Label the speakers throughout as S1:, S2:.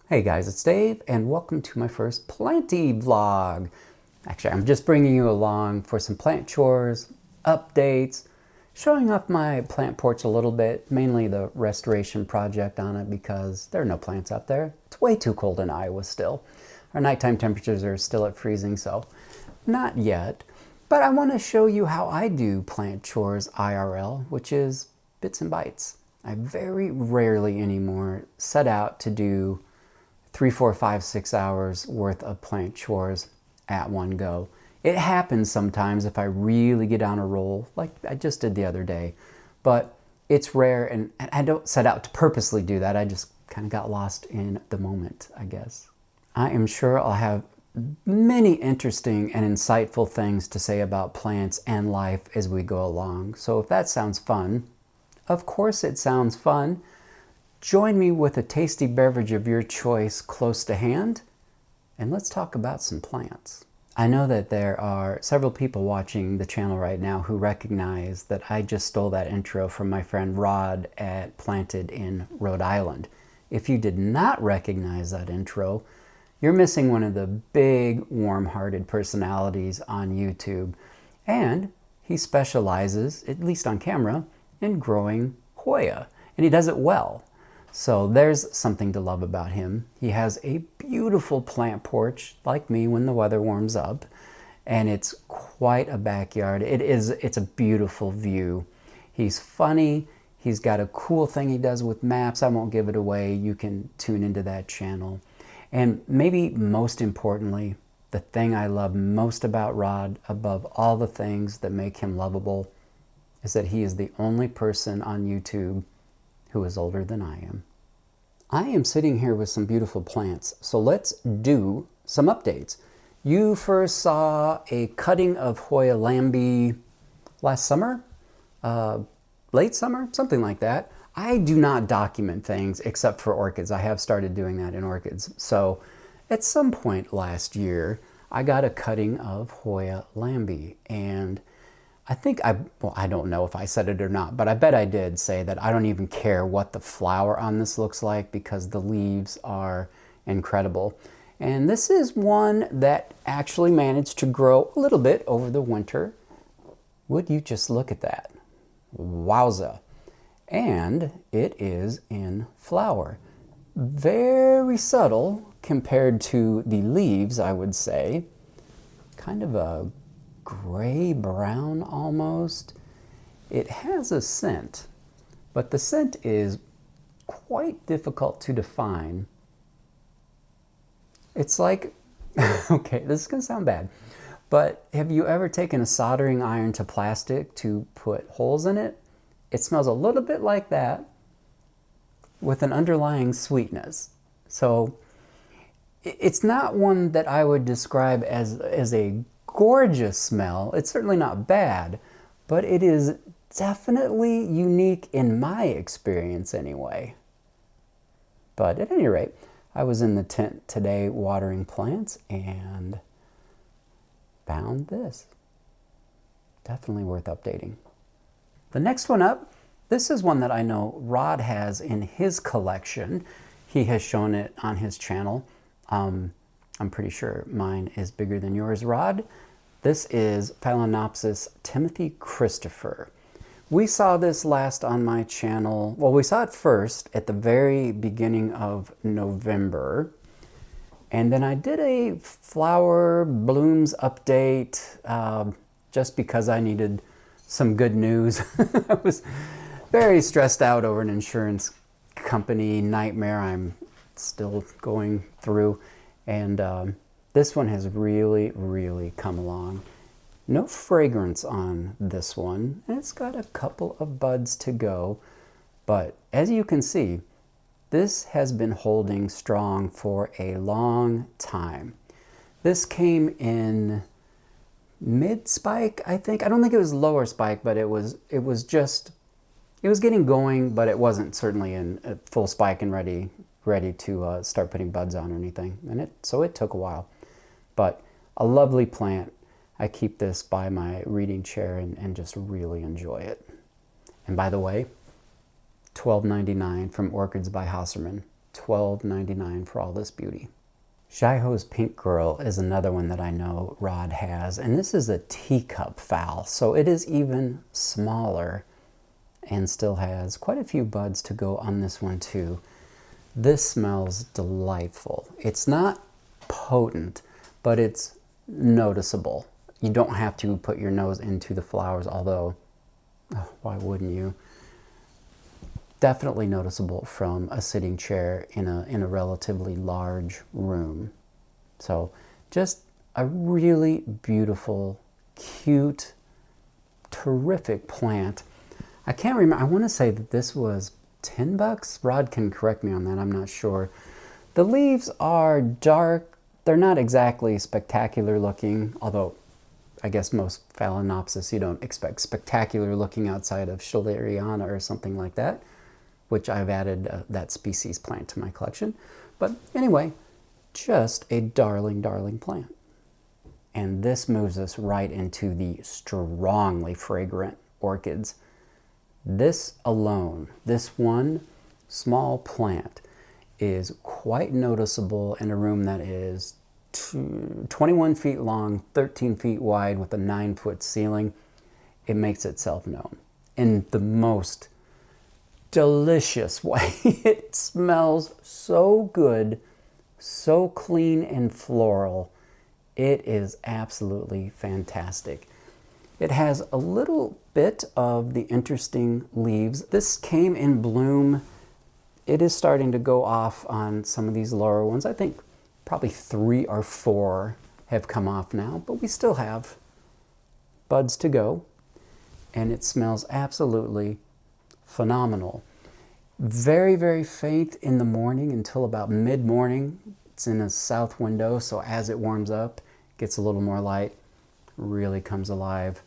S1: Hey guys, it's Dave and welcome to my first planty vlog. Actually, I'm just bringing you along for some plant chores, updates, showing off my plant porch a little bit, mainly the restoration project on it because there are no plants up there. It's way too cold in Iowa still. Our nighttime temperatures are still at freezing, so not yet. But I want to show you how I do plant chores IRL, which is bits and bytes. I very rarely anymore set out to do 3, 4, 5, 6 hours worth of plant chores at one go. It happens sometimes if I really get on a roll, like I just did the other day, but it's rare, and I don't set out to purposely do that. I just kind of got lost in the moment, I guess. I am sure I'll have many interesting and insightful things to say about plants and life as we go along. So if that sounds fun, of course it sounds fun. Join me with a tasty beverage of your choice close to hand, and let's talk about some plants. I know that there are several people watching the channel right now who recognize that I just stole that intro from my friend Rod at Planted in Rhode Island. If you did not recognize that intro, you're missing one of the big, warm-hearted personalities on YouTube, and he specializes, at least on camera, in growing Hoya, and he does it well. So there's something to love about him. He has a beautiful plant porch, like me when the weather warms up, and it's quite a backyard. It's a beautiful view. He's funny. He's got a cool thing he does with maps. I won't give it away. You can tune into that channel. And maybe most importantly, the thing I love most about Rod, above all the things that make him lovable, is that he is the only person on YouTube who is older than I am. I am sitting here with some beautiful plants, so let's do some updates. You first saw a cutting of Hoya lambi last summer, late summer, something like that. I do not document things except for orchids. I have started doing that in orchids. So at some point last year, I got a cutting of Hoya lambi, and I don't know if I said it or not, but I bet I did say that I don't even care what the flower on this looks like because the leaves are incredible. And this is one that actually managed to grow a little bit over the winter. Would you just look at that? Wowza. And it is in flower. Very subtle compared to the leaves, I would say. Kind of a gray brown almost. It has a scent, but the scent is quite difficult to define. It's like, okay, this is gonna sound bad, but have you ever taken a soldering iron to plastic to put holes in it? It smells a little bit like that with an underlying sweetness. So it's not one that I would describe as a gorgeous smell. It's certainly not bad, but it is definitely unique in my experience anyway. But at any rate, I was in the tent today watering plants and found this. Definitely worth updating. The next one up, this is one that I know Rod has in his collection. He has shown it on his channel. I'm pretty sure mine is bigger than yours, Rod. This is Phalaenopsis Timothy Christopher. We saw this last on my channel. Well, we saw it first at the very beginning of November. And then I did a flower blooms update just because I needed some good news. I was very stressed out over an insurance company nightmare I'm still going through. And this one has really come along. No fragrance on this one, and it's got a couple of buds to go, but as you can see, this has been holding strong for a long time. This came in mid-spike, I think. I don't think it was lower spike, but it was getting going, but it wasn't certainly in a full spike and ready to start putting buds on or anything. And so it took a while. But a lovely plant. I keep this by my reading chair and just really enjoy it. And by the way, $12.99 from Orchids by Hauserman. $12.99 for all this beauty. Shaiho's Pink Girl is another one that I know Rod has, and this is a teacup phal, so it is even smaller and still has quite a few buds to go on this one too. This smells delightful. It's not potent, but it's noticeable. You don't have to put your nose into the flowers, although, oh, why wouldn't you? Definitely noticeable from a sitting chair in a relatively large room. So just a really beautiful, cute, terrific plant. I can't remember, I want to say that this was $10. Rod can correct me on that, I'm not sure. The leaves are dark. They're not exactly spectacular looking, although I guess most Phalaenopsis you don't expect spectacular looking outside of Schilleriana or something like that, which I've added that species plant to my collection. But anyway, just a darling, darling plant. And this moves us right into the strongly fragrant orchids. This alone, this one small plant, is quite noticeable in a room that is 21 feet long, 13 feet wide with a 9-foot ceiling. It makes itself known in the most delicious way. It smells so good, so clean and floral. It is absolutely fantastic. It has a little bit of the interesting leaves. This came in bloom. It is starting to go off on some of these lower ones. I think probably 3 or 4 have come off now, but we still have buds to go. And it smells absolutely phenomenal. Very, very faint in the morning until about mid-morning. It's in a south window, so as it warms up, gets a little more light, really comes alive.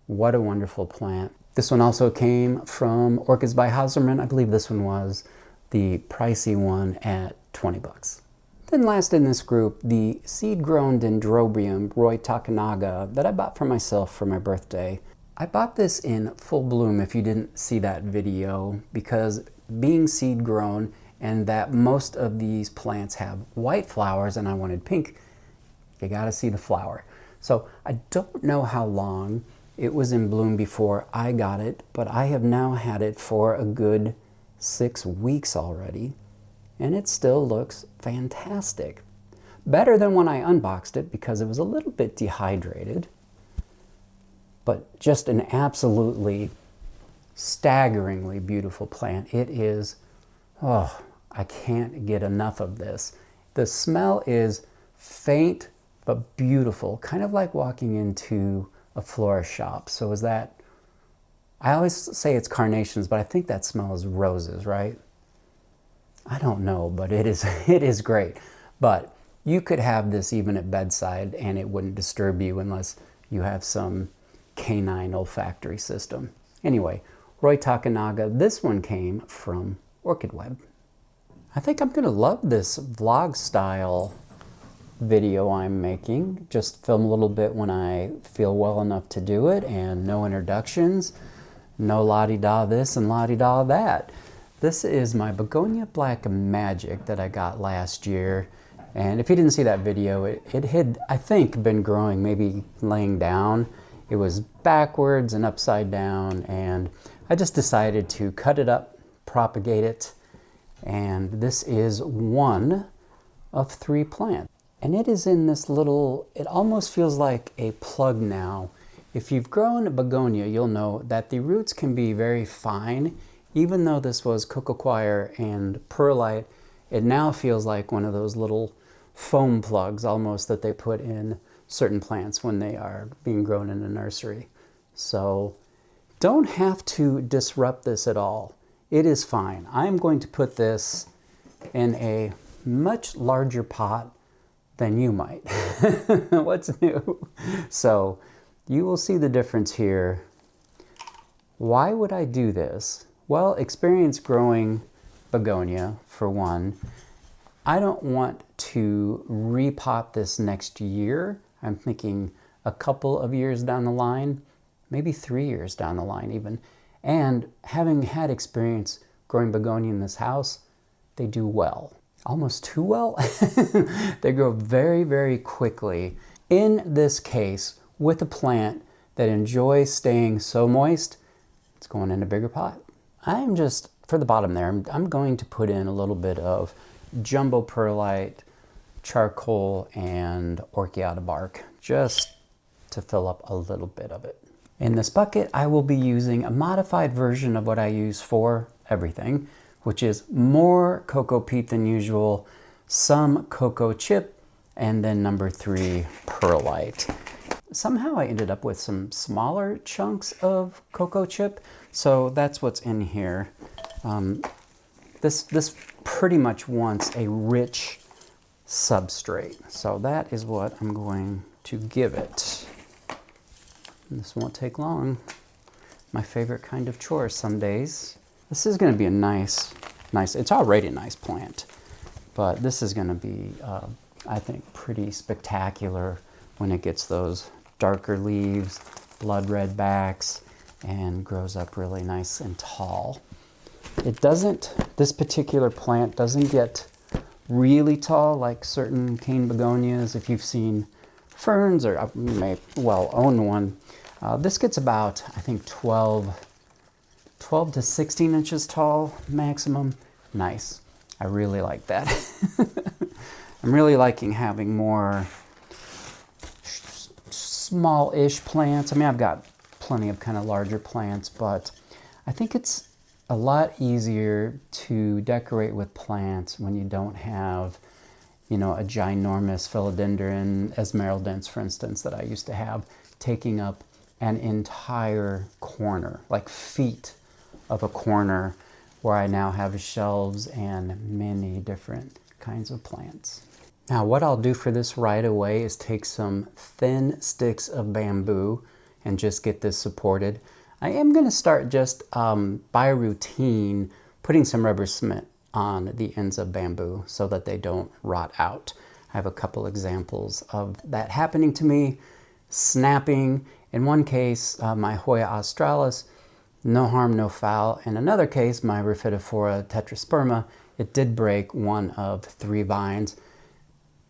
S1: What a wonderful plant. This one also came from Orchids by Hauserman. I believe this one was the pricey one at $20. Then last in this group, the seed-grown Dendrobium Roy Takanaga that I bought for myself for my birthday. I bought this in full bloom if you didn't see that video, because being seed grown and that most of these plants have white flowers and I wanted pink, you gotta see the flower. So I don't know how long it was in bloom before I got it, but I have now had it for a good 6 weeks already, and it still looks fantastic. Better than when I unboxed it because it was a little bit dehydrated, but just an absolutely staggeringly beautiful plant. It is, oh, I can't get enough of this. The smell is faint but beautiful, kind of like walking into a florist shop. So is that, I always say it's carnations, but I think that smell is roses, right? I don't know, but it is great. But you could have this even at bedside and it wouldn't disturb you unless you have some canine olfactory system. Anyway, Roy Takanaga, this one came from Orchid Web. I think I'm gonna love this vlog style video I'm making. Just film a little bit when I feel well enough to do it, and no introductions, no la-di-da this and la-di-da that. This is my Begonia Black Magic that I got last year. And if you didn't see that video, it had, I think, been growing, maybe laying down. It was backwards and upside down, and I just decided to cut it up, propagate it, and this is one of 3 plants. And it is in this little, it almost feels like a plug now. If you've grown a begonia, you'll know that the roots can be very fine. Even though this was cocoquire and perlite, it now feels like one of those little foam plugs almost that they put in certain plants when they are being grown in a nursery. So don't have to disrupt this at all. It is fine. I'm going to put this in a much larger pot than you might. What's new? So you will see the difference here. Why would I do this? Well, experience growing begonia, for one. I don't want to repot this next year. I'm thinking a couple of years down the line, maybe 3 years down the line even. And having had experience growing begonia in this house, they do well. Almost too well. They grow very, very quickly. In this case, with a plant that enjoys staying so moist, it's going in a bigger pot. I'm just, for the bottom there, I'm going to put in a little bit of jumbo perlite, charcoal, and orchiata bark, just to fill up a little bit of it. In this bucket, I will be using a modified version of what I use for everything, which is more cocoa peat than usual, some cocoa chip, and then number 3, perlite. Somehow I ended up with some smaller chunks of cocoa chip, so that's what's in here. This pretty much wants a rich substrate, so that is what I'm going to give it. And this won't take long. My favorite kind of chore some days. This is going to be a nice, it's already a nice plant, but this is going to be, I think, pretty spectacular when it gets those darker leaves, blood red backs, and grows up really nice and tall. This particular plant doesn't get really tall like certain cane begonias. If you've seen ferns, or you may well own one, this gets about, I think, 12 to 16 inches tall maximum. Nice. I really like that. I'm really liking having more small-ish plants. I mean, I've got plenty of kind of larger plants, but I think it's a lot easier to decorate with plants when you don't have, you know, a ginormous philodendron, esmeraldens, for instance, that I used to have, taking up an entire corner, like feet of a corner, where I now have shelves and many different kinds of plants. Now, what I'll do for this right away is take some thin sticks of bamboo and just get this supported. I am going to start just by routine putting some rubber cement on the ends of bamboo so that they don't rot out. I have a couple examples of that happening to me, snapping. In one case, my Hoya australis, no harm, no foul. In another case, my Rhaphidophora tetrasperma, it did break one of 3 vines.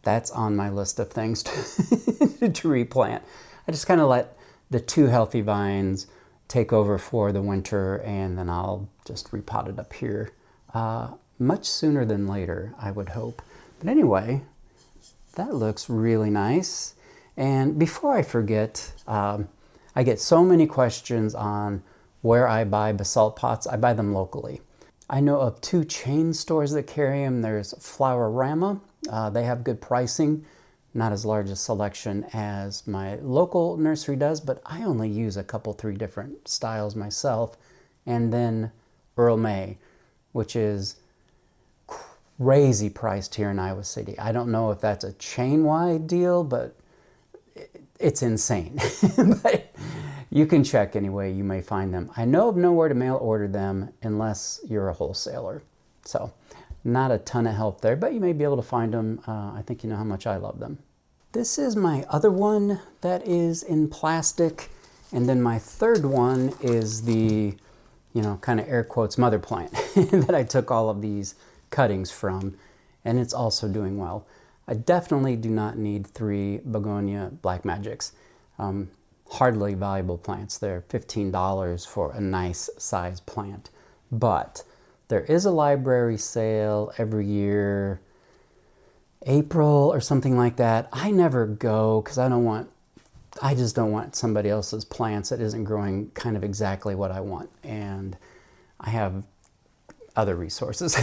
S1: That's on my list of things to replant. I just kind of let the 2 healthy vines take over for the winter, and then I'll just repot it up here much sooner than later, I would hope. But anyway, that looks really nice. And before I forget, I get so many questions on where I buy basalt pots. I buy them locally. I know of 2 chain stores that carry them. There's Flowerama. They have good pricing, not as large a selection as my local nursery does, but I only use a couple, 3 different styles myself. And then Earl May, which is crazy priced here in Iowa City. I don't know if that's a chain-wide deal, but it's insane. But you can check anyway, you may find them. I know of nowhere to mail order them unless you're a wholesaler. So not a ton of help there, but you may be able to find them. I think you know how much I love them. This is my other one that is in plastic. And then my third one is the, you know, kind of air quotes mother plant that I took all of these cuttings from. And it's also doing well. I definitely do not need 3 begonia black magics. Hardly valuable plants. They're $15 for a nice size plant. But there is a library sale every year, April or something like that. I never go because I just don't want somebody else's plants that isn't growing kind of exactly what I want. And I have other resources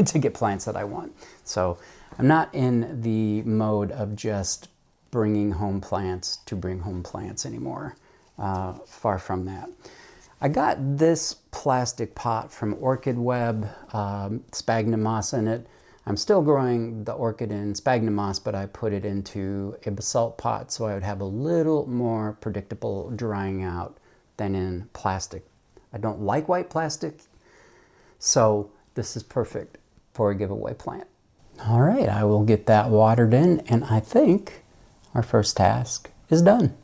S1: to get plants that I want. So I'm not in the mode of just bringing home plants to bring home plants anymore. Far from that. I got this plastic pot from Orchid Web, sphagnum moss in it. I'm still growing the orchid in sphagnum moss, but I put it into a basalt pot so I would have a little more predictable drying out than in plastic. I don't like white plastic, so this is perfect for a giveaway plant. All right, I will get that watered in, and I think our first task is done.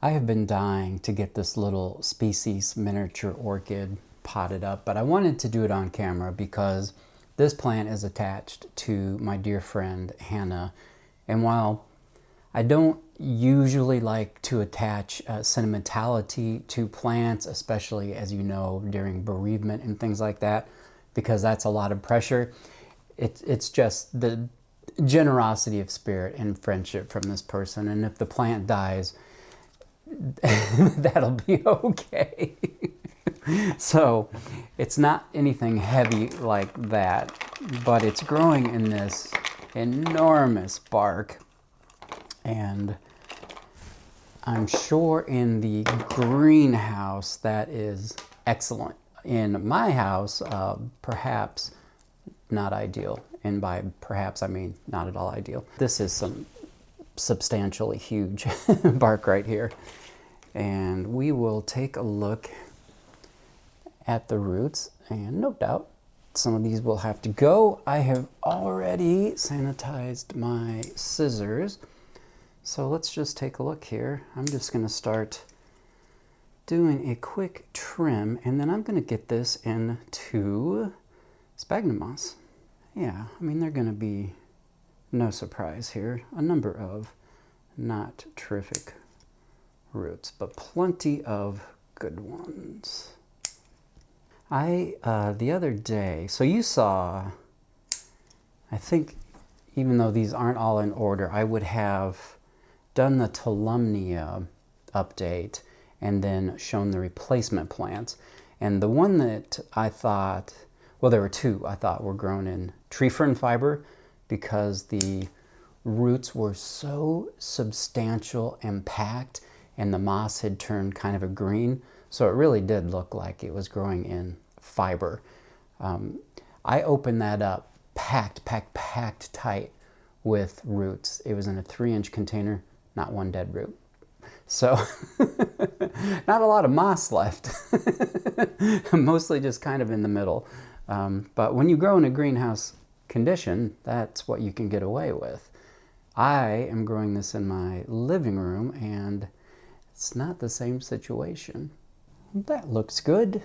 S1: I have been dying to get this little species miniature orchid potted up, but I wanted to do it on camera because This plant is attached to my dear friend Hannah, and while I don't usually like to attach sentimentality to plants, especially, as you know, during bereavement and things like that, because that's a lot of pressure. It's just the generosity of spirit and friendship from this person, and if the plant dies, that'll be okay. So it's not anything heavy like that, but it's growing in this enormous bark, and I'm sure in the greenhouse that is excellent. In my house, perhaps not ideal. And by perhaps, I mean not at all ideal. This is some substantially huge bark right here. And we will take a look at the roots, and no doubt some of these will have to go. I have already sanitized my scissors. So let's just take a look here. I'm just going to start doing a quick trim, and then I'm going to get this into sphagnum moss. Yeah, I mean, they're going to be no surprise here. A number of not terrific roots, but plenty of good ones. The other day, so you saw, I think, even though these aren't all in order, I would have done the Tolumnia update and then shown the replacement plants. And the one that I thought, well, there were two I thought were grown in tree fern fiber because the roots were so substantial and packed, and the moss had turned kind of a green. So it really did look like it was growing in fiber. I opened that up, packed tight with roots. It was in a 3-inch container, not one dead root. So not a lot of moss left, mostly just kind of in the middle. But when you grow in a greenhouse condition, that's what you can get away with. I am growing this in my living room, and it's not the same situation. That looks good.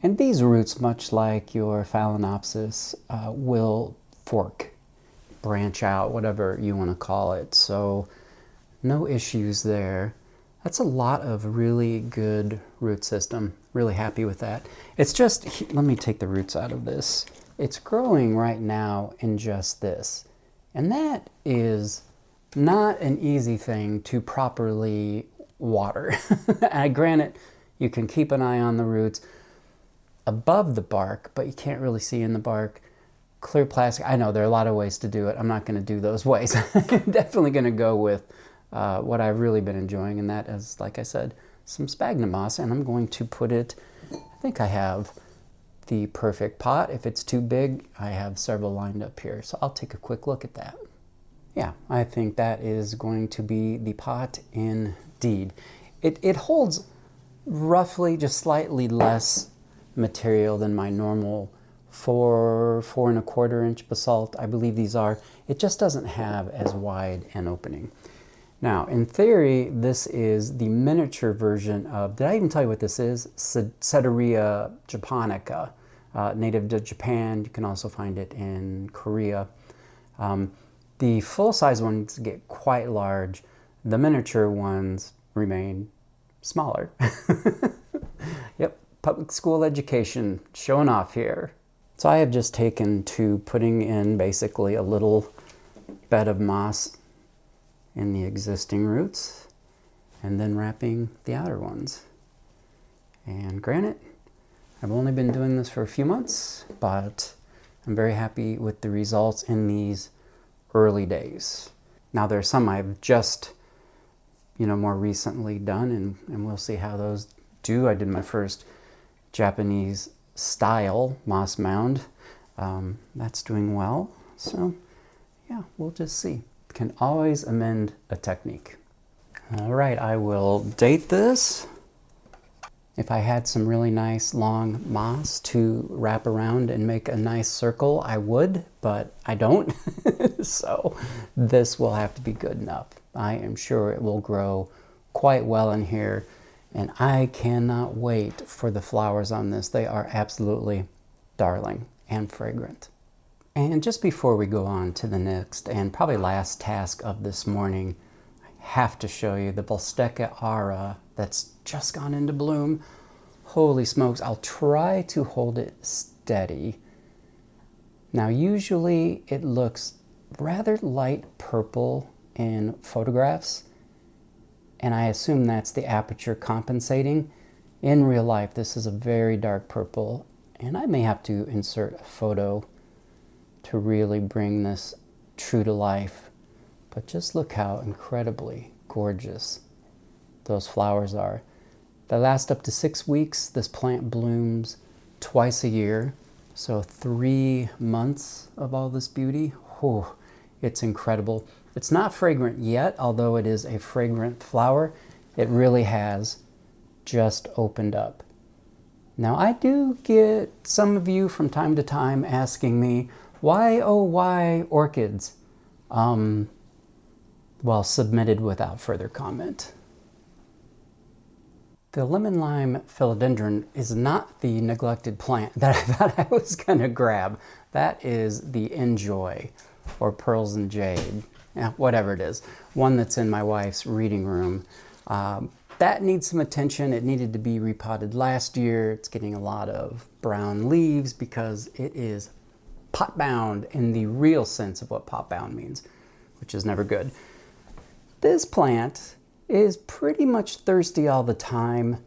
S1: And these roots, much like your Phalaenopsis, will fork, branch out, whatever you want to call it. So no issues there. That's a lot of really good root system. Really happy with that. It's just, let me take the roots out of this. It's growing right now in just this. And that is not an easy thing to properly water. And granted, you can keep an eye on the roots above the bark, but you can't really see in the bark. Clear plastic, I know there are a lot of ways to do it. I'm not going to do those ways. I'm definitely going to go with what I've really been enjoying, and that is, like I said, some sphagnum moss, and I'm going to put it, I think I have the perfect pot. If it's too big, I have several lined up here, so I'll take a quick look at that. Yeah, I think that is going to be the pot indeed. It holds roughly just slightly less material than my normal 4.25 inch basalt, I believe these are. It just doesn't have as wide an opening. Now, in theory, this is the miniature version of, did I even tell you what this is? Cederia japonica, native to Japan. You can also find it in Korea. The full-size ones get quite large. The miniature ones remain smaller. Yep, public school education showing off here. So I have just taken to putting in basically a little bed of moss in the existing roots and then wrapping the outer ones. And granted, I've only been doing this for a few months, but I'm very happy with the results in these early days. Now there's some I've just, more recently done, and we'll see how those do. I did my first Japanese style moss mound. That's doing well. So yeah, we'll just see. Can always amend a technique. All right, I will date this. If I had some really nice long moss to wrap around and make a nice circle, I would, but I don't. So this will have to be good enough. I am sure it will grow quite well in here, and I cannot wait for the flowers on this. They are absolutely darling and fragrant. And just before we go on to the next and probably last task of this morning, I have to show you the Volsteca Ara that's just gone into bloom. Holy smokes, I'll try to hold it steady. Now usually it looks rather light purple in photographs, and I assume that's the aperture compensating. In real life, this is a very dark purple, and I may have to insert a photo to really bring this true to life. But just look how incredibly gorgeous those flowers are. They last up to 6 weeks. This plant blooms twice a year, so 3 months of all this beauty. Oh, it's incredible. It's not fragrant yet, although it is a fragrant flower. It really has just opened up. Now, I do get some of you from time to time asking me, why, oh, why orchids? Well, submitted without further comment. The lemon lime philodendron is not the neglected plant that I thought I was going to grab. That is the Enjoy, or Pearls and Jade, yeah, whatever it is. One that's in my wife's reading room. That needs some attention. It needed to be repotted last year. It's getting a lot of brown leaves because it is pot bound in the real sense of what pot bound means, which is never good. This plant is pretty much thirsty all the time,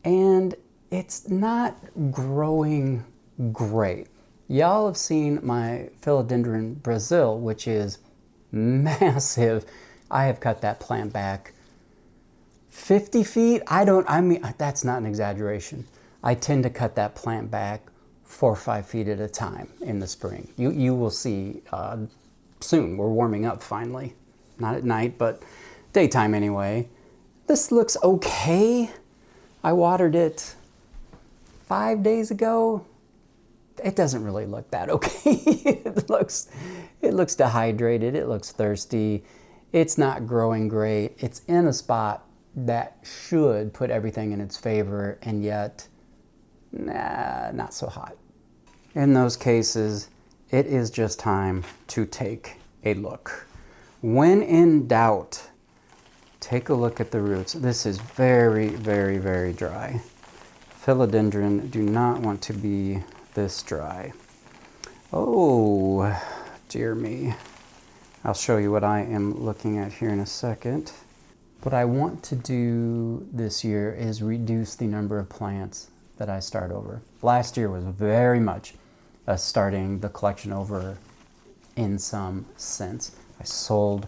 S1: and it's not growing great. Y'all have seen my Philodendron Brazil, which is massive. I have cut that plant back 50 feet. I mean, that's not an exaggeration. I tend to cut that plant back 4 or 5 feet at a time in the spring. You will see soon. We're warming up finally. Not at night, but daytime anyway. This looks okay. I watered it 5 days ago. It doesn't really look that okay. It looks dehydrated. It looks thirsty. It's not growing great. It's in a spot that should put everything in its favor, and yet, not so hot. In those cases, it is just time to take a look. When in doubt, take a look at the roots. This is very, very, very dry. Philodendron do not want to be this dry. Oh, dear me. I'll show you what I am looking at here in a second. What I want to do this year is reduce the number of plants that I start over. Last year was very much starting the collection over in some sense. I sold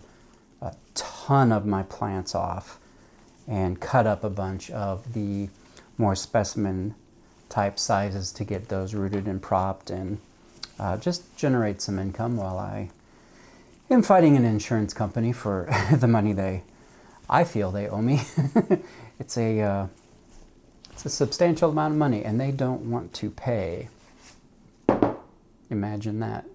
S1: a ton of my plants off and cut up a bunch of the more specimen type sizes to get those rooted and propped and just generate some income while I am fighting an insurance company for the money I feel they owe me. It's a substantial amount of money, and they don't want to pay. Imagine that.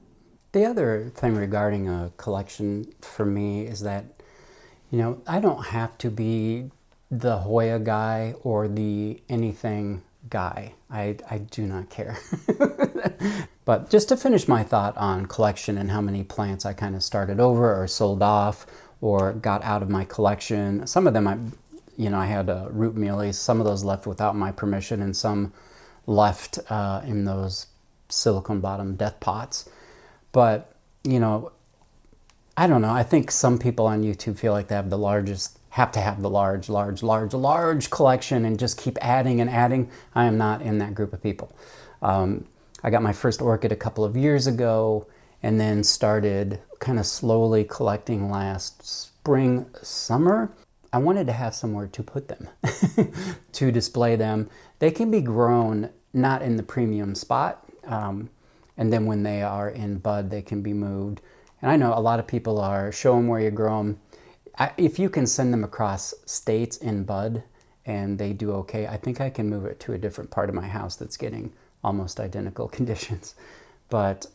S1: The other thing regarding a collection for me is that, I don't have to be the Hoya guy or the anything guy. I do not care. But just to finish my thought on collection and how many plants I kind of started over or sold off or got out of my collection. Some of them I had root mealies. Some of those left without my permission, and some left in those silicone bottom death pots. But, I don't know. I think some people on YouTube feel like they have to have the large collection and just keep adding and adding. I am not in that group of people. I got my first orchid a couple of years ago, and then started kind of slowly collecting last spring, summer. I wanted to have somewhere to put them, to display them. They can be grown not in the premium spot, and then when they are in bud, they can be moved. And I know a lot of people are, show them where you grow them. If you can send them across states in bud and they do okay, I think I can move it to a different part of my house that's getting almost identical conditions. But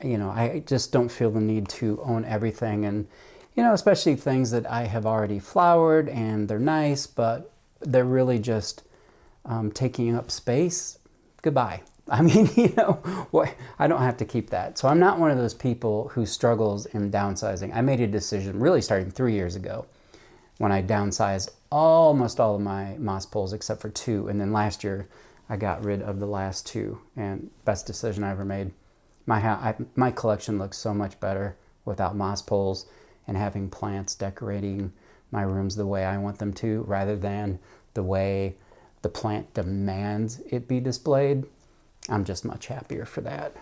S1: I just don't feel the need to own everything, and especially things that I have already flowered and they're nice, but they're really just taking up space. Goodbye. I mean, you know, what, I don't have to keep that. So I'm not one of those people who struggles in downsizing. I made a decision really starting 3 years ago when I downsized almost all of my moss poles except for 2. And then last year I got rid of the last 2, and best decision I ever made. My collection looks so much better without moss poles and having plants decorating my rooms the way I want them to, rather than the way the plant demands it be displayed. I'm just much happier for that.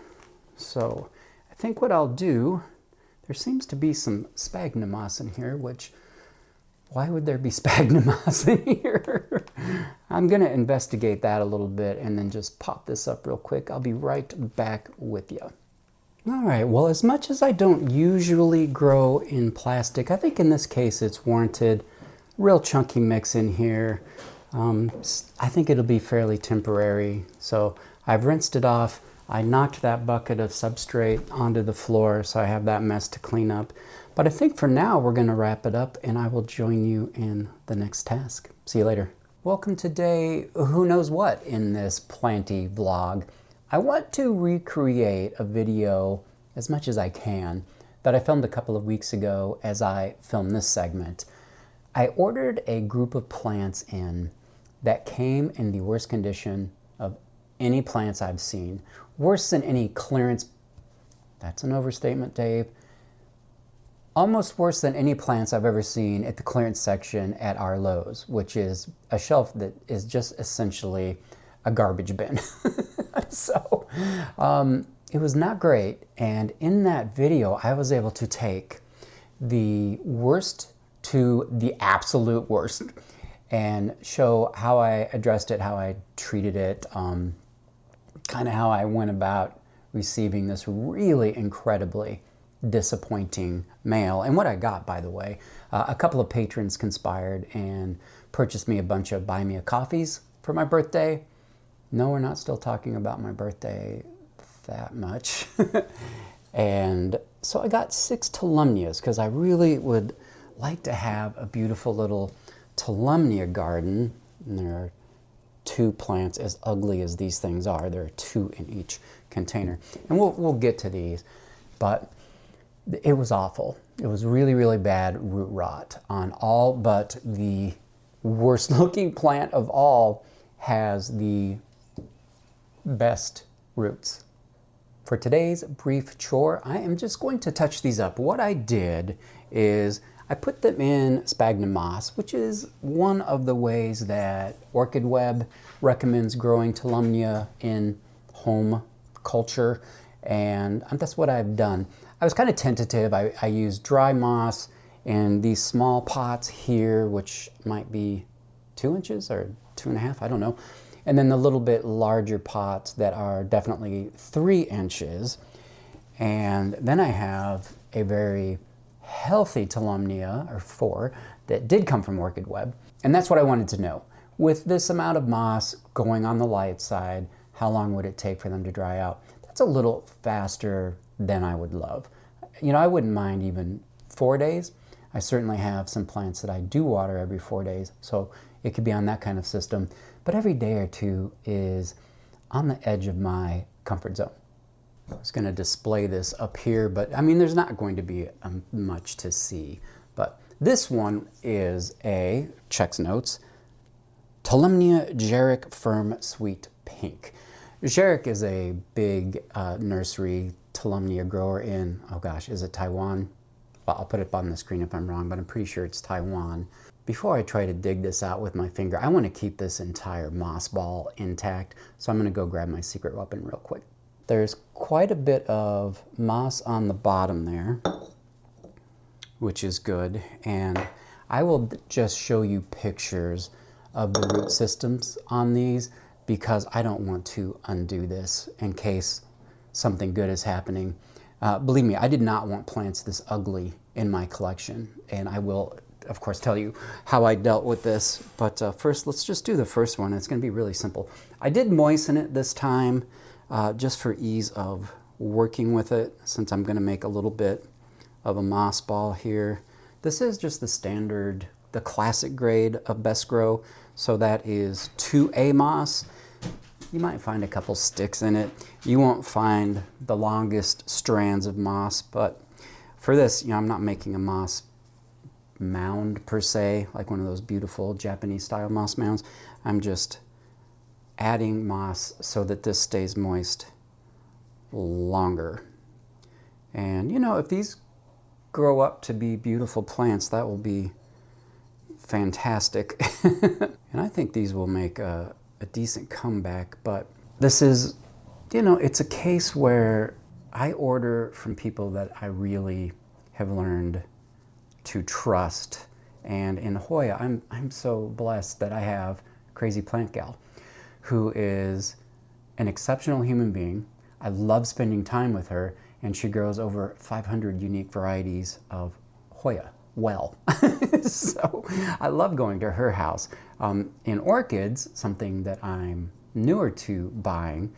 S1: So I think what I'll do, there seems to be some sphagnum moss in here, which, why would there be sphagnum moss in here? I'm gonna investigate that a little bit and then just pop this up real quick. I'll be right back with you. All right, well, as much as I don't usually grow in plastic, I think in this case it's warranted. Real chunky mix in here. I think it'll be fairly temporary. So I've rinsed it off. I knocked that bucket of substrate onto the floor, so I have that mess to clean up. But I think for now we're gonna wrap it up, and I will join you in the next task. See you later. Welcome to day who knows what in this planty vlog. I want to recreate a video as much as I can that I filmed a couple of weeks ago as I filmed this segment. I ordered a group of plants in that came in the worst condition of any plants I've seen. Worse than any clearance, that's an overstatement, Dave. Almost worse than any plants I've ever seen at the clearance section at our Lowe's, which is a shelf that is just essentially a garbage bin. So it was not great. And in that video, I was able to take the worst to the absolute worst and show how I addressed it, how I treated it, kind of how I went about receiving this really incredibly disappointing mail. And what I got, by the way, a couple of patrons conspired and purchased me a bunch of Buy Me a Coffees for my birthday. No, we're not still talking about my birthday that much. And so I got 6 Tolumnias because I really would like to have a beautiful little Tolumnia garden. And there are 2 plants, as ugly as these things are. There are 2 in each container. And we'll get to these. But it was awful. It was really, really bad root rot on all but the worst looking plant of all has the best roots. For today's brief chore, I am just going to touch these up. What I did is I put them in sphagnum moss, which is one of the ways that Orchid Web recommends growing Tolumnia in home culture, and that's what I've done. I was kind of tentative. I used dry moss in these small pots here, which might be 2 inches or 2.5, I don't know. And then the little bit larger pots that are definitely 3 inches. And then I have a very healthy Tolumnia, or 4, that did come from Orchid Web. And that's what I wanted to know. With this amount of moss going on the light side, how long would it take for them to dry out? That's a little faster than I would love. You know, I wouldn't mind even 4 days. I certainly have some plants that I do water every 4 days, so it could be on that kind of system. But every day or 2 is on the edge of my comfort zone. I was going to display this up here, but I mean, there's not going to be much to see. But this one is a, checks notes, Tolumnia Jarrick Firm Sweet Pink. Jarrick is a big nursery Tolumnia grower in, oh gosh, is it Taiwan? Well, I'll put it up on the screen if I'm wrong, but I'm pretty sure it's Taiwan. Before I try to dig this out with my finger, I want to keep this entire moss ball intact, so I'm going to go grab my secret weapon real quick. There's quite a bit of moss on the bottom there, which is good, and I will just show you pictures of the root systems on these because I don't want to undo this in case something good is happening. Believe me, I did not want plants this ugly in my collection, and I will of course tell you how I dealt with this, but first let's just do the first one. It's going to be really simple. I did moisten it this time just for ease of working with it, since I'm going to make a little bit of a moss ball here. This is just the standard, the classic grade of Best Grow, so that is 2A moss. You might find a couple sticks in it. You won't find the longest strands of moss, but for this, I'm not making a moss mound per se, like one of those beautiful Japanese style moss mounds. I'm just adding moss so that this stays moist longer. And if these grow up to be beautiful plants, that will be fantastic. And I think these will make a decent comeback, but this is, it's a case where I order from people that I really have learned to trust. And in Hoya, I'm so blessed that I have Crazy Plant Gal, who is an exceptional human being. I love spending time with her, and she grows over 500 unique varieties of Hoya. So I love going to her house. In orchids, something that I'm newer to buying,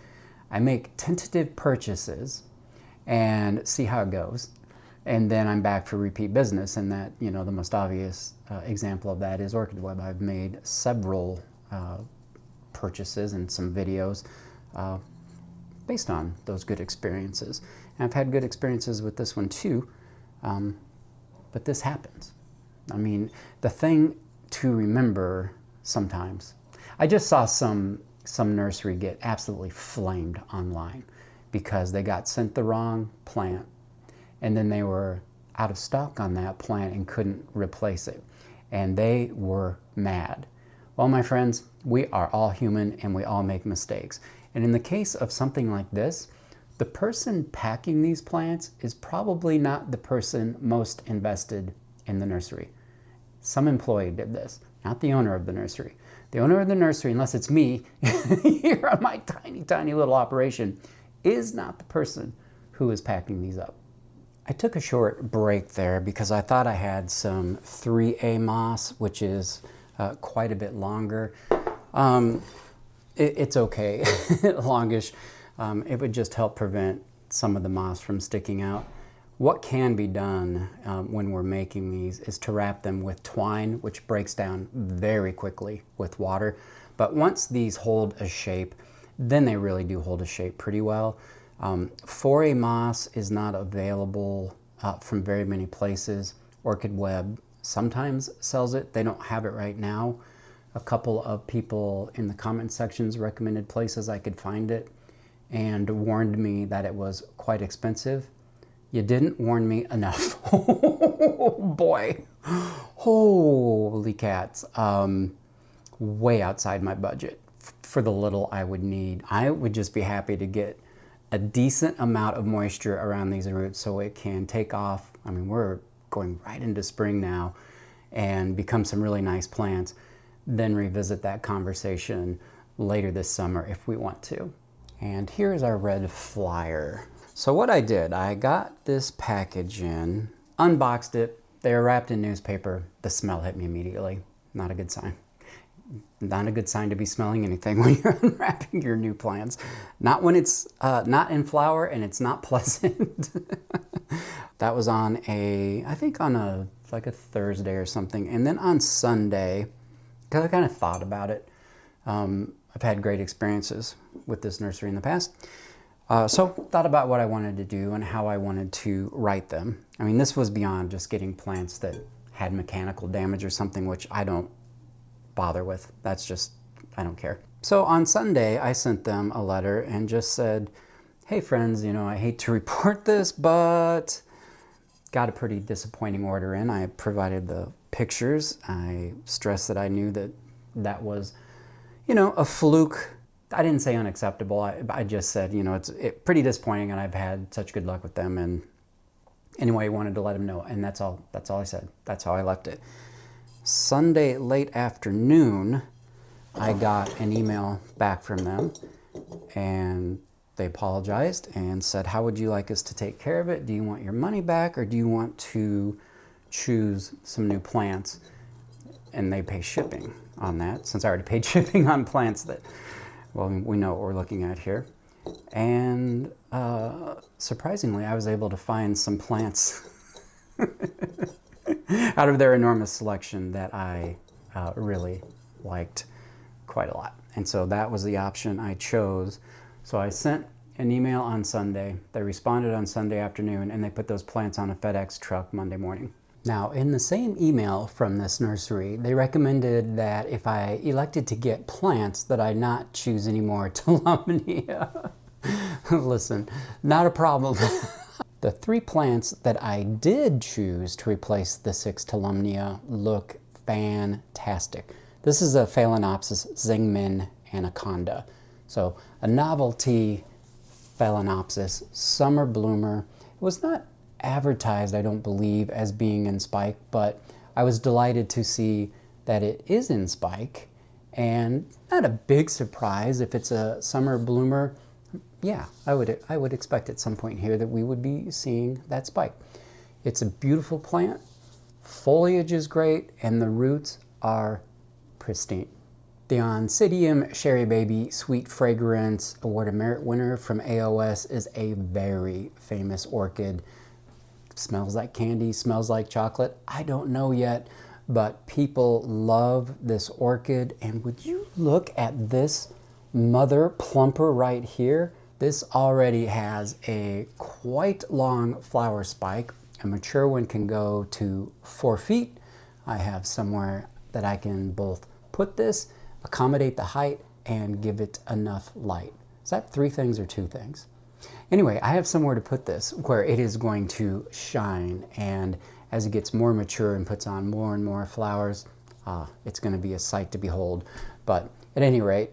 S1: I make tentative purchases and see how it goes. And then I'm back for repeat business. And that, the most obvious example of that is Orchid Web. I've made several purchases and some videos based on those good experiences. And I've had good experiences with this one too, but this happens. I mean, the thing to remember sometimes, I just saw some nursery get absolutely flamed online because they got sent the wrong plant, and then they were out of stock on that plant and couldn't replace it. And they were mad. Well, my friends, we are all human and we all make mistakes. And in the case of something like this, the person packing these plants is probably not the person most invested in the nursery. Some employee did this, not the owner of the nursery. The owner of the nursery, unless it's me here on my tiny, tiny little operation, is not the person who is packing these up. I took a short break there because I thought I had some 3A moss, which is quite a bit longer. It's okay, longish. It would just help prevent some of the moss from sticking out. What can be done when we're making these is to wrap them with twine, which breaks down very quickly with water. But once these hold a shape, then they really do hold a shape pretty well. 4A moss is not available from very many places. Orchid Web sometimes sells it. They don't have it right now. A couple of people in the comment sections recommended places I could find it and warned me that it was quite expensive. You didn't warn me enough. Oh boy, holy cats. Way outside my budget for the little I would need. I would just be happy to get a decent amount of moisture around these roots so it can take off. I mean, we're going right into spring now and become some really nice plants. Then revisit that conversation later this summer if we want to. And here's our red flyer. So what I did, I got this package in, unboxed it, they were wrapped in newspaper. The smell hit me immediately. Not a good sign. Not a good sign to be smelling anything when you're unwrapping your new plants. Not when it's not in flower and it's not pleasant. That was on I think on a Thursday or something. And then on Sunday, because I kind of thought about it, I've had great experiences with this nursery in the past. So thought about what I wanted to do and how I wanted to write them. I mean, this was beyond just getting plants that had mechanical damage or something, which I don't bother with. That's just, I don't care. So on Sunday, I sent them a letter and just said, hey friends, I hate to report this, but got a pretty disappointing order in. I provided the pictures. I stressed that I knew that was, a fluke. I didn't say unacceptable. I just said, it's pretty disappointing, and I've had such good luck with them. And anyway, I wanted to let them know, and that's all I said. That's how I left it. Sunday late afternoon, I got an email back from them, and they apologized and said, how would you like us to take care of it? Do you want your money back, or do you want to choose some new plants? And they pay shipping on that, since I already paid shipping on plants that, well, we know what we're looking at here. And surprisingly, I was able to find some plants out of their enormous selection that I really liked quite a lot. And so that was the option I chose. So I sent an email on Sunday. They responded on Sunday afternoon, and they put those plants on a FedEx truck Monday morning. Now, in the same email from this nursery, they recommended that if I elected to get plants, that I not choose any more Tolumnia. Listen, not a problem. The 3 plants that I did choose to replace the 6 Tolumnia look fantastic. This is a Phalaenopsis Zingmin anaconda. So a novelty Phalaenopsis, summer bloomer. It was not advertised, I don't believe, as being in spike, but I was delighted to see that it is in spike, and not a big surprise if it's a summer bloomer. Yeah, I would expect at some point here that we would be seeing that spike. It's a beautiful plant, foliage is great, and the roots are pristine. The Oncidium Sherry Baby Sweet Fragrance Award of Merit winner from AOS is a very famous orchid. Smells like candy, smells like chocolate. I don't know yet, but people love this orchid. And would you look at this mother plumper right here? This already has a quite long flower spike. A mature one can go to 4 feet. I have somewhere that I can both put this, accommodate the height, and give it enough light. Is that 3 things or 2 things? Anyway, I have somewhere to put this where it is going to shine, and as it gets more mature and puts on more and more flowers, it's going to be a sight to behold. But at any rate,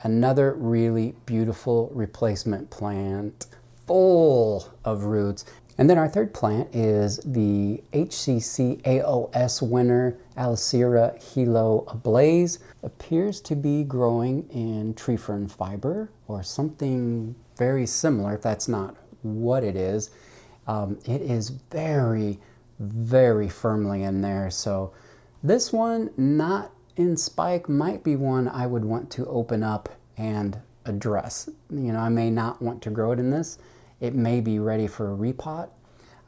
S1: another really beautiful replacement plant full of roots. And then our third plant is the HCC AOS winner, Alicera Hilo Ablaze. Appears to be growing in tree fern fiber or something very similar, if that's not what it is. It is very, very firmly in there. So this one, not in spike, might be one I would want to open up and address. You know, I may not want to grow it in this. It may be ready for a repot.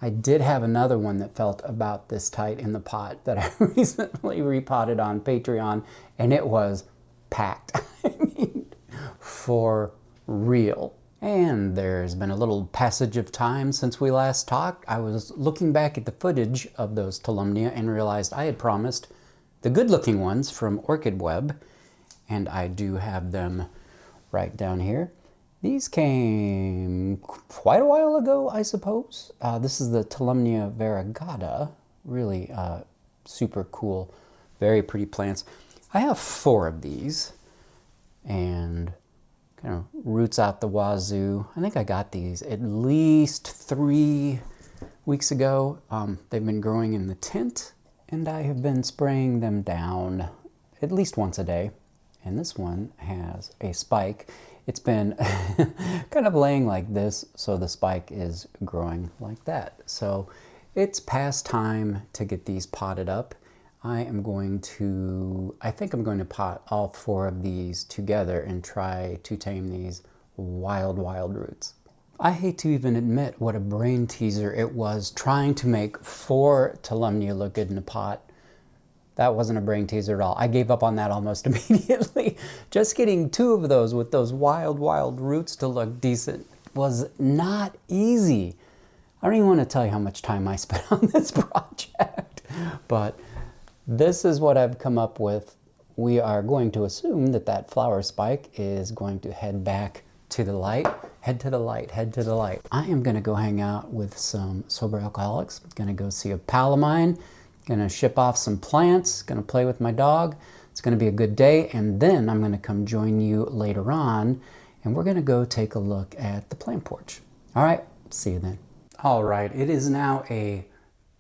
S1: I did have another one that felt about this tight in the pot that I recently repotted on Patreon, and it was packed. I mean, for real. And there's been a little passage of time since we last talked. I was looking back at the footage of those Tolumnia and realized I had promised the good-looking ones from Orchid Web, and I do have them right down here. These came quite a while ago, I suppose. This is the Tolumnia variegata. Really super cool, very pretty plants. I have 4 of these, and kind of roots out the wazoo. I think I got these at least 3 weeks ago. They've been growing in the tent, and I have been spraying them down at least once a day. And this one has a spike. It's been kind of laying like this, so the spike is growing like that. So it's past time to get these potted up. I think I'm going to pot all 4 of these together and try to tame these wild, wild roots. I hate to even admit what a brain teaser it was trying to make 4 Tolumnia look good in a pot. That wasn't a brain teaser at all. I gave up on that almost immediately. Just getting 2 of those with those wild, wild roots to look decent was not easy. I don't even want to tell you how much time I spent on this project, but this is what I've come up with. We are going to assume that that flower spike is going to head back to the light. Head to the light, head to the light. I am going to go hang out with some sober alcoholics. I'm going to go see a pal of mine. Gonna ship off some plants, gonna play with my dog. It's gonna be a good day, and then I'm gonna come join you later on, and we're gonna go take a look at the plant porch. All right, see you then. All right, it is now a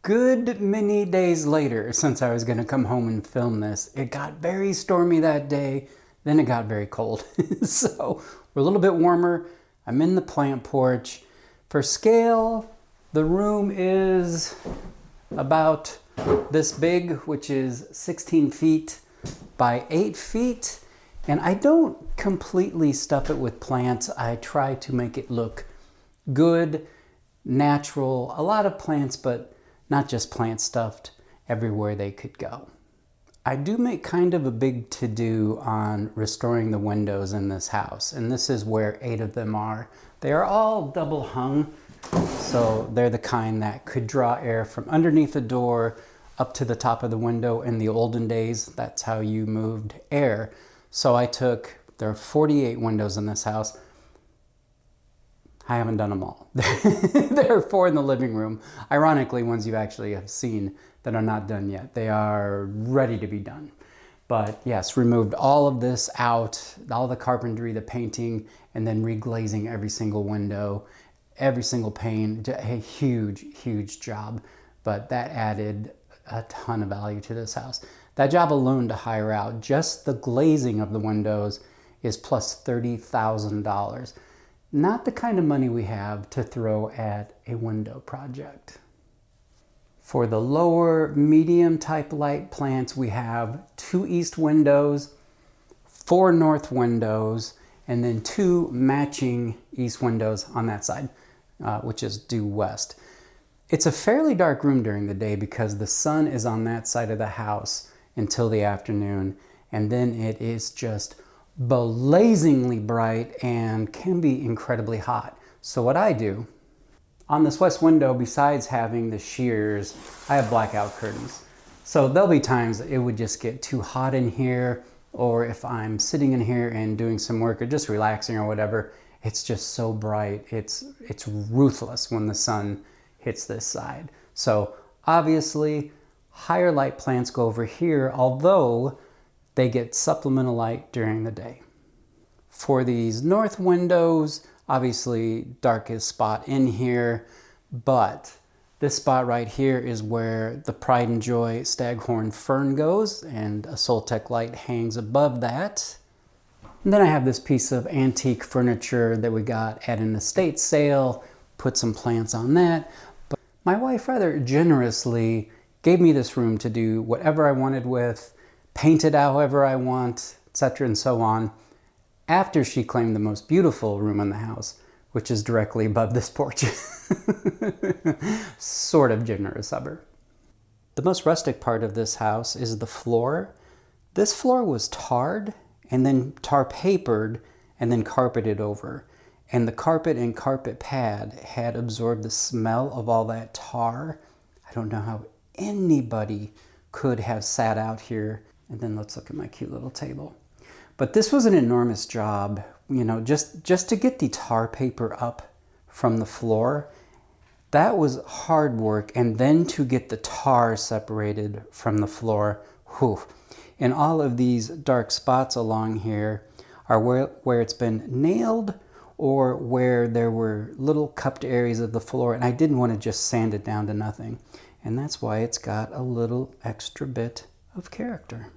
S1: good many days later since I was gonna come home and film this. It got very stormy that day, then it got very cold. So we're a little bit warmer. I'm in the plant porch. For scale, the room is about this big, which is 16 feet by 8 feet. And I don't completely stuff it with plants. I try to make it look good, natural. A lot of plants, but not just plant stuffed everywhere they could go. I do make kind of a big to-do on restoring the windows in this house, and this is where 8 of them are. They are all double hung, so they're the kind that could draw air from underneath the door up to the top of the window. In the olden days, that's how you moved air. So there are 48 windows in this house. I haven't done them all. There are 4 in the living room. Ironically, ones you actually have seen that are not done yet. They are ready to be done. But yes, removed all of this out, all the carpentry, the painting, and then reglazing every single window, every single pane. A huge, huge job. But that added a ton of value to this house. That job alone to hire out, just the glazing of the windows, is plus $30,000. Not the kind of money we have to throw at a window project. For the lower medium type light plants, we have 2 east windows, 4 north windows, and then 2 matching east windows on that side, which is due west. It's a fairly dark room during the day because the sun is on that side of the house until the afternoon, and then it is just blazingly bright and can be incredibly hot. So what I do, on this west window, besides having the shears, I have blackout curtains. So there'll be times it would just get too hot in here, or if I'm sitting in here and doing some work or just relaxing or whatever, it's just so bright. It's ruthless when the sun hits this side. So obviously, higher light plants go over here, although they get supplemental light during the day. For these north windows, obviously darkest spot in here, but this spot right here is where the Pride and Joy staghorn fern goes, and a Soltech light hangs above that. And then I have this piece of antique furniture that we got at an estate sale, put some plants on that. But my wife rather generously gave me this room to do whatever I wanted with, paint it however I want, etc. and so on, after she claimed the most beautiful room in the house, which is directly above this porch. Sort of generous of her. The most rustic part of this house is the floor. This floor was tarred and then tar papered and then carpeted over. And the carpet and carpet pad had absorbed the smell of all that tar. I don't know how anybody could have sat out here. And then let's look at my cute little table. But this was an enormous job, you know, just to get the tar paper up from the floor. That was hard work. And then to get the tar separated from the floor, whew. And all of these dark spots along here are where it's been nailed, or where there were little cupped areas of the floor, and I didn't want to just sand it down to nothing. And that's why it's got a little extra bit of character.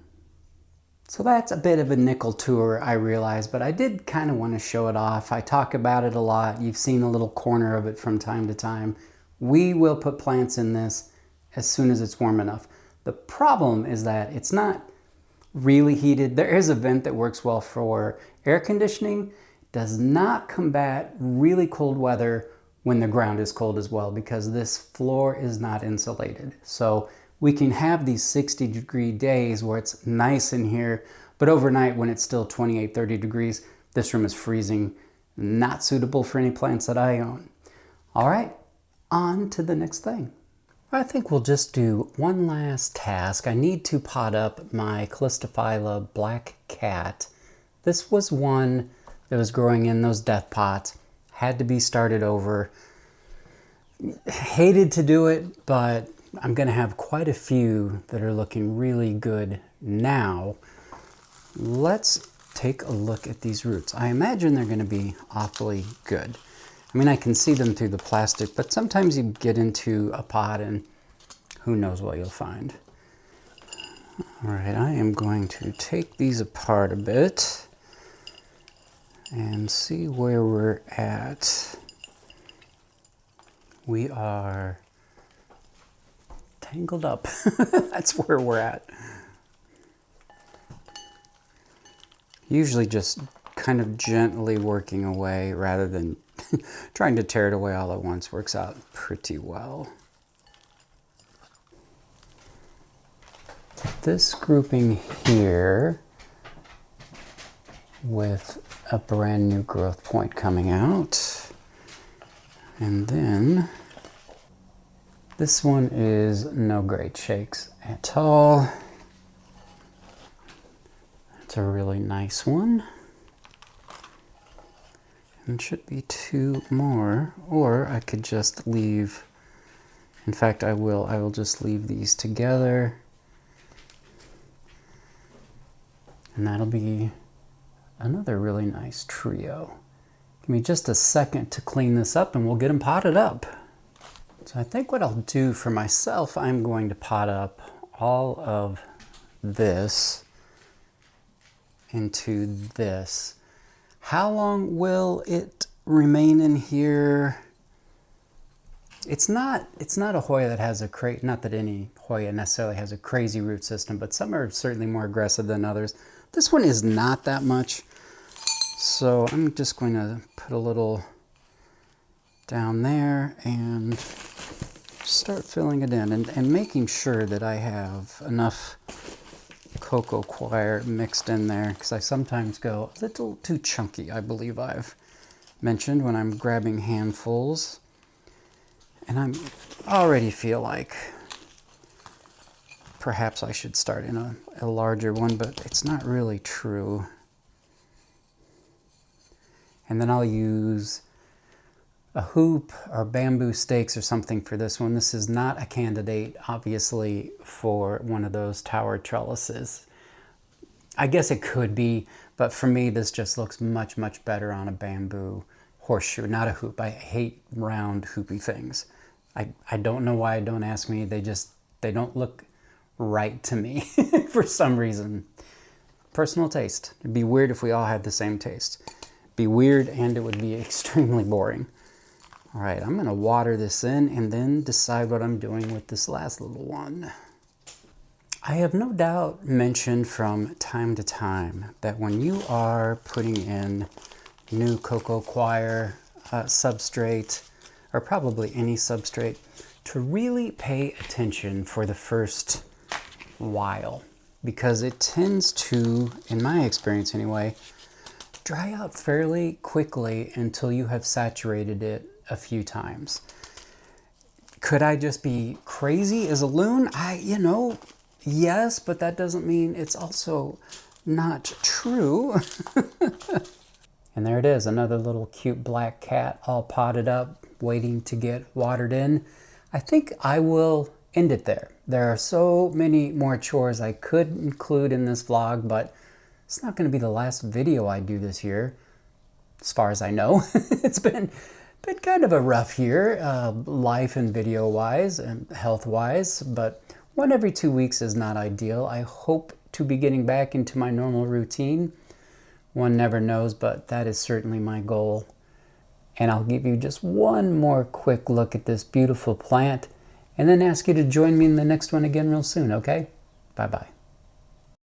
S1: So that's a bit of a nickel tour, I realize, but I did kind of want to show it off. I talk about it a lot. You've seen a little corner of it from time to time. We will put plants in this as soon as it's warm enough. The problem is that it's not really heated. There is a vent that works well for air conditioning. Does not combat really cold weather when the ground is cold as well, because this floor is not insulated. So we can have these 60-degree days where it's nice in here, but overnight when it's still 28, 30 degrees, this room is freezing. Not suitable for any plants that I own. All right, on to the next thing. I think we'll just do one last task. I need to pot up my Calistophylla black cat. This was one that was growing in those death pots. Had to be started over. Hated to do it, but I'm going to have quite a few that are looking really good now. Let's take a look at these roots. I imagine they're going to be awfully good. I mean, I can see them through the plastic, but sometimes you get into a pot and who knows what you'll find. All right, I am going to take these apart a bit and see where we're at. We are tangled up. That's where we're at. Usually just kind of gently working away rather than trying to tear it away all at once works out pretty well. this grouping here with a brand new growth point coming out. And then this one is no great shakes at all. It's a really nice one. And should be 2 more, or I could just leave. In fact, I will just leave these together. And that'll be another really nice trio. Give me just a second to clean this up and we'll get them potted up. So I think what I'll do for myself, I'm going to pot up all of this into this. How long will it remain in here? It's not a Hoya that has not that any Hoya necessarily has a crazy root system, but some are certainly more aggressive than others. This one is not that much. So I'm just going to put a little down there and start filling it in and making sure that I have enough cocoa coir mixed in there, because I sometimes go a little too chunky, I believe I've mentioned, when I'm grabbing handfuls. And I already feel like perhaps I should start in a larger one, but it's not really true. And then I'll use a hoop or bamboo stakes or something for this one. This is not a candidate, obviously, for one of those tower trellises. I guess it could be, but for me, this just looks much, much better on a bamboo horseshoe, not a hoop. I hate round hoopy things. I don't know why, don't ask me. They don't look right to me for some reason. Personal taste. It'd be weird if we all had the same taste. It'd be weird, and it would be extremely boring. All right, I'm gonna water this in and then decide what I'm doing with this last little one. I have no doubt mentioned from time to time that when you are putting in new cocoa coir substrate, or probably any substrate, to really pay attention for the first while, because it tends to, in my experience anyway, dry out fairly quickly until you have saturated it a few times. Could I just be crazy as a loon? Yes, but that doesn't mean it's also not true. And there it is, another little cute black cat all potted up, waiting to get watered in. I think I will end it there. There are so many more chores I could include in this vlog, but it's not going to be the last video I do this year, as far as I know. It's been kind of a rough year, life and video-wise and health-wise, but 1 every 2 weeks is not ideal. I hope to be getting back into my normal routine. One never knows, but that is certainly my goal. And I'll give you just one more quick look at this beautiful plant and then ask you to join me in the next one again real soon, okay? Bye-bye.